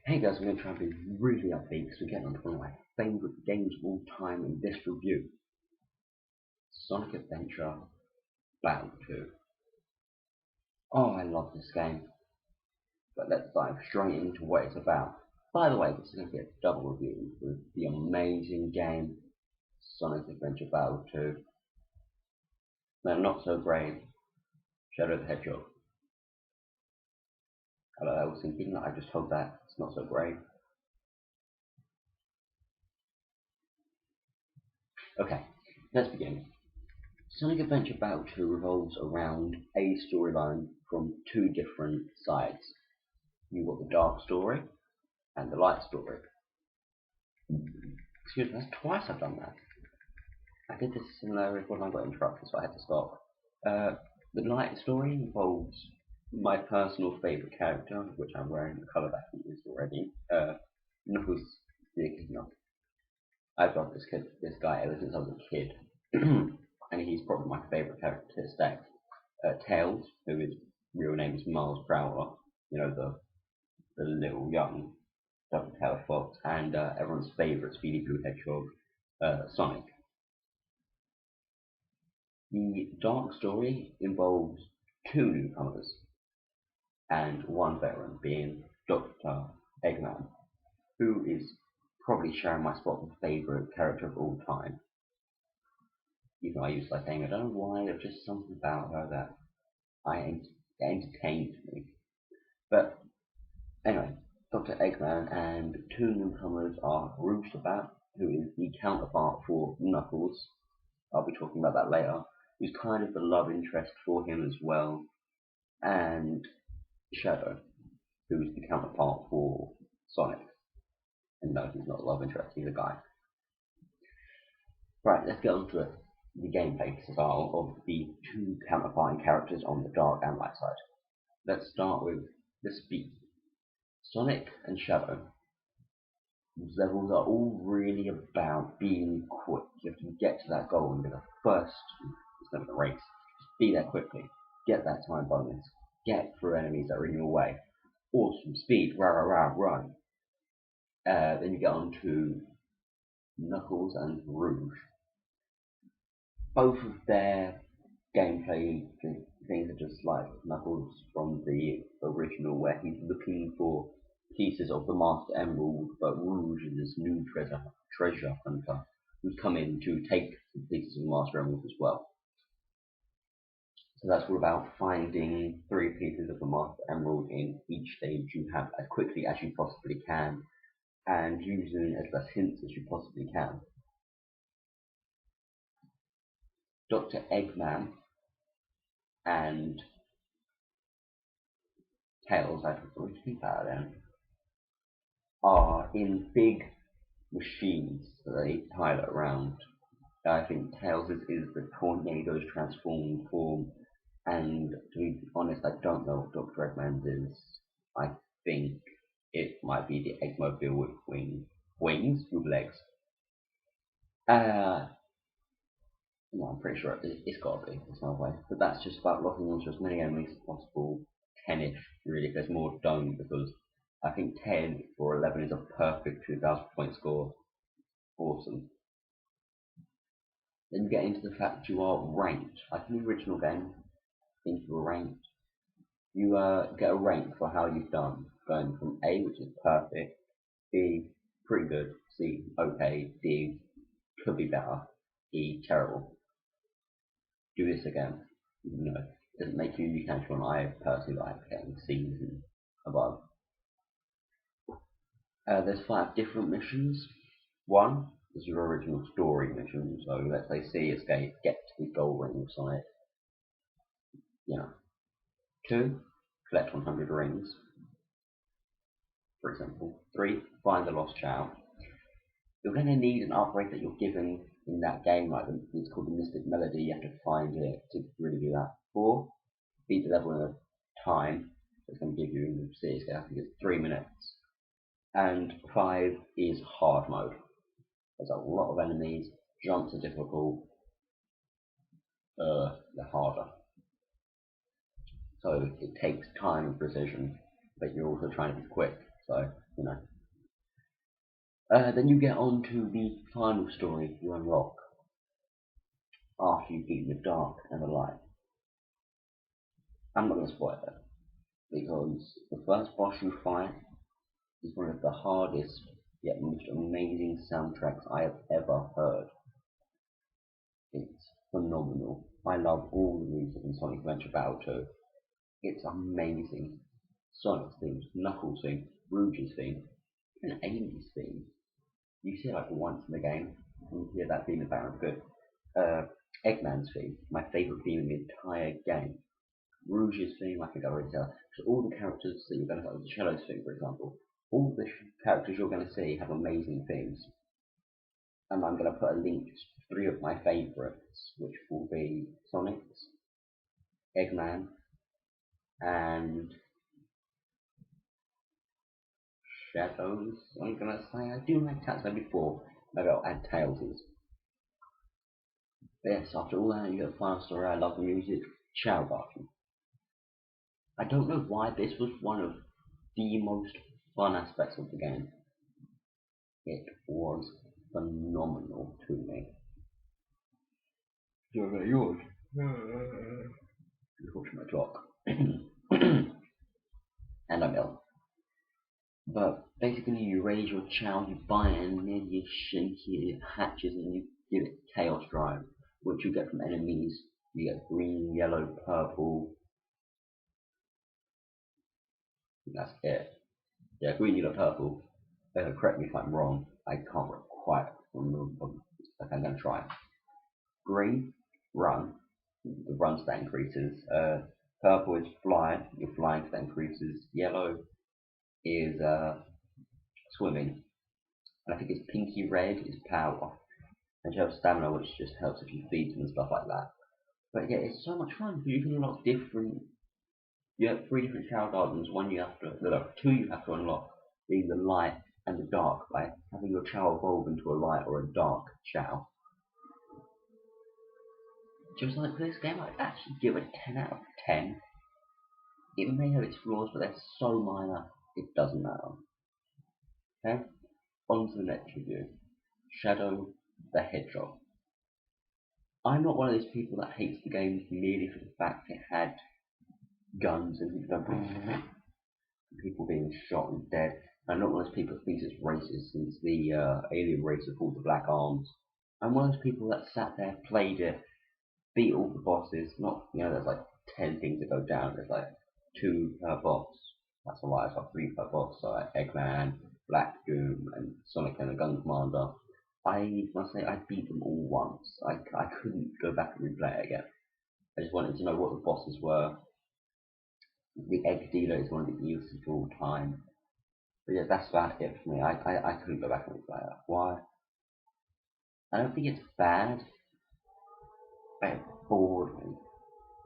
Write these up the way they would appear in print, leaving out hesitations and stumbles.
Hey guys, I'm going to try and be really upbeat because we're getting on to one of my favourite games of all time in this review. Sonic Adventure Battle 2. Oh, I love this game, but let's dive straight into what it's about. By the way, this is going to be a double review with the amazing game Sonic Adventure Battle 2. No, not so great, Shadow the Hedgehog. Hello, I was thinking that I just told that it's not so great. Okay, let's begin. Sonic Adventure Battle 2 revolves around a storyline from two different sides. You've got the dark story and the light story. Excuse me, that's twice I've done that. I did this in the recording, I got interrupted, so I had to stop. The light story involves my personal favourite character, which I'm wearing the colour that he is already. Knuckles the Echidna. I've loved this guy ever since I was a kid, and he's probably my favourite character to this day. Tails, who his real name is Miles Prowler, you know, the little young Ducktail Fox, and everyone's favourite Speedy Blue Hedgehog, Sonic. The dark story involves two newcomers and one veteran, being Dr. Eggman, who is probably sharing my spot for favourite character of all time. Even though I used to like saying, I don't know why, there's just something about her that entertained me. But anyway, Dr. Eggman and two newcomers are Roosevelt, who is the counterpart for Knuckles. I'll be talking about that later. Who's kind of the love interest for him as well, and Shadow, who's the counterpart for Sonic. And no, he's not a love interest, he's a guy. Right, let's get on to the gameplay style of the two counterparting characters on the dark and light side. Let's start with the speed. Sonic and Shadow. These levels are all really about being quick. You have to get to that goal and be the first. It's not a race. Just be there quickly. Get that time bonus. Get through enemies that are in your way. Awesome speed. Rah rah rah run. Then you get on to Knuckles and Rouge. Both of their gameplay things are just like Knuckles from the original, where he's looking for pieces of the Master Emerald, but Rouge is this new treasure hunter who's come in to take the pieces of the Master Emerald as well. So that's all about finding 3 pieces of the Master Emerald in each stage you have as quickly as you possibly can, and using as less hints as you possibly can. Dr. Eggman and Tails, I don't think about them, are in big machines that they pilot around. I think Tails is the Tornado's transformed form, and to be honest, I don't know what Dr. Eggman's is. I think it might be the Eggmobile with wings with legs. No, I'm pretty sure it's got to be. There's no way. But that's just about locking onto as many enemies as possible. 10-ish, really, if there's more, don't, because I think 10 or 11 is a perfect 2,000 point score. Awesome. Then you get into the fact you are ranked. Like in the original game, I think you were ranked. You get a rank for how you've done, going from A, which is perfect, B, pretty good, C, okay, D, could be better, E, terrible. Do this again. No, it doesn't make you unique and I personally like getting C's and above. There's 5 different missions. 1 is your original story mission, so let's say C, escape, get to the gold ring site. Yeah. 2, collect 100 rings, for example. 3, find the lost child. You're going to need an upgrade that you're given in that game, like it's called the Mystic Melody. You have to find it to really do that. 4, beat the level in a time. So it's going to give you, in the I think it's 3 minutes. And 5 is hard mode. There's a lot of enemies, jumps are difficult, they're harder. So it takes time and precision, but you're also trying to be quick. So you know. Then you get on to the final story you unlock after you beat the dark and the light. I'm not going to spoil it because the first boss you fight is one of the hardest yet most amazing soundtracks I have ever heard. It's phenomenal. I love all the music in Sonic Adventure Battle 2. It's amazing. Sonic's theme, Knuckles' theme, Rouge's theme, even Amy's theme. You see it like once in the game, and you hear that theme in the background. Good. Eggman's theme, my favourite theme in the entire game. Rouge's theme, I think I already said. So all the characters that you're going to have, the Shadow's theme, for example, all the characters you're going to see have amazing themes. And I'm going to put a link to 3 of my favourites, which will be Sonic's, Eggman, and Shadows. I'm going to say I do like Tatsu before. Maybe I'll add Tails'. Yes, after all that, you get the final story. I love the music. Ciao, Barton. I don't know why this was one of the most fun aspects of the game. It was phenomenal to me. Yours. Unfortunately, my clock. And I'm ill. But basically, you raise your child, you buy it, and then you shake it, it hatches, and you give it Chaos Drive, which you get from enemies. You get green, yellow, purple. That's it. Yeah, green, yellow, purple. Correct me if I'm wrong. I can't quite remember. Okay, I'm going to try. Green, run. The run stat increases. Purple is fly. Your flying stat increases. Yellow is swimming. And I think it's pinky red is power. And you have stamina, which just helps if you feed them and stuff like that. But yeah, it's so much fun. You can unlock different. You have 3 different Chao Gardens. One you have to, no, 2 you have to unlock, being the light and the dark, by having your Chao evolve into a light or a dark Chao. Just like this game, I'd actually give it 10 out of 10. It may have its flaws, but they're so minor, it doesn't matter. Okay, on to the next review. Shadow the Hedgehog. I'm not one of those people that hates the game merely for the fact it had guns and people being shot and dead. I'm not one of those people that thinks it's racist since the alien race are called the Black Arms. I'm one of those people that sat there, played it, beat all the bosses. Not, there's like 10 things that go down. There's like 2 per boss. That's a lie. It's like 3 per boss. So like Eggman, Black Doom, and Sonic and the Gun Commander. I must say I beat them all once. I couldn't go back and replay it again. I just wanted to know what the bosses were. The Egg Dealer is one of the easiest of all time. But yeah, that's about it for me. I couldn't go back and replay it. Why? I don't think it's bad, but it bored me.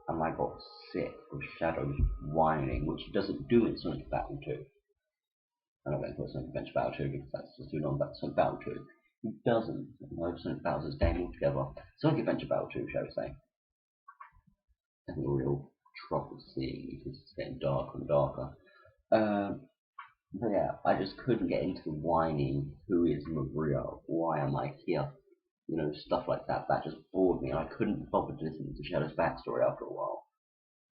And I got sick of Shadow's whining, which it doesn't do in Sonic Battle 2. I'm not going to put Sonic Adventure Battle 2 because that's just too long, but Sonic Battle 2. It doesn't. Sonic Battle's game altogether. Sonic Adventure Battle 2, shall we say. Having a real trouble seeing because it's getting darker and darker. But yeah, I just couldn't get into the whining, who is Maria, why am I here? Stuff like that. That just bored me, and I couldn't bother to listen to Shadow's backstory after a while.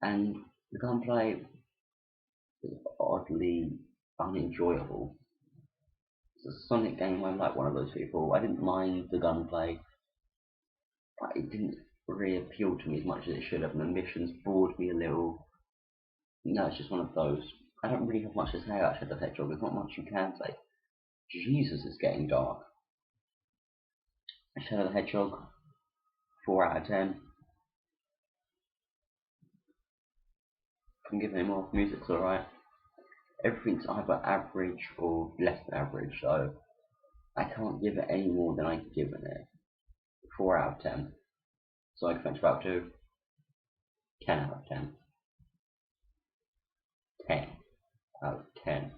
And the gunplay is oddly unenjoyable. It's a Sonic game, I'm like one of those people. I didn't mind the gunplay, but it didn't really appeal to me as much as it should have, and the missions bored me a little. No, it's just one of those. I don't really have much to say about Shadow the Hedgehog. There's not much you can say. Jesus, it's getting dark. Shadow the Hedgehog, 4 out of 10. Couldn't give any more. Music's alright. Everything's either average or less than average, so I can't give it any more than I've given it. 4 out of 10. Sonic Adventure Battle 2, 10 out of 10. 10 out of 10.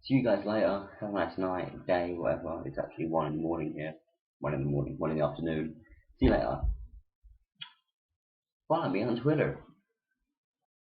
See you guys later. Have a nice night, day, whatever. It's actually 1 in the morning here. 1 in the morning, 1 in the afternoon. See you later. Follow me on Twitter.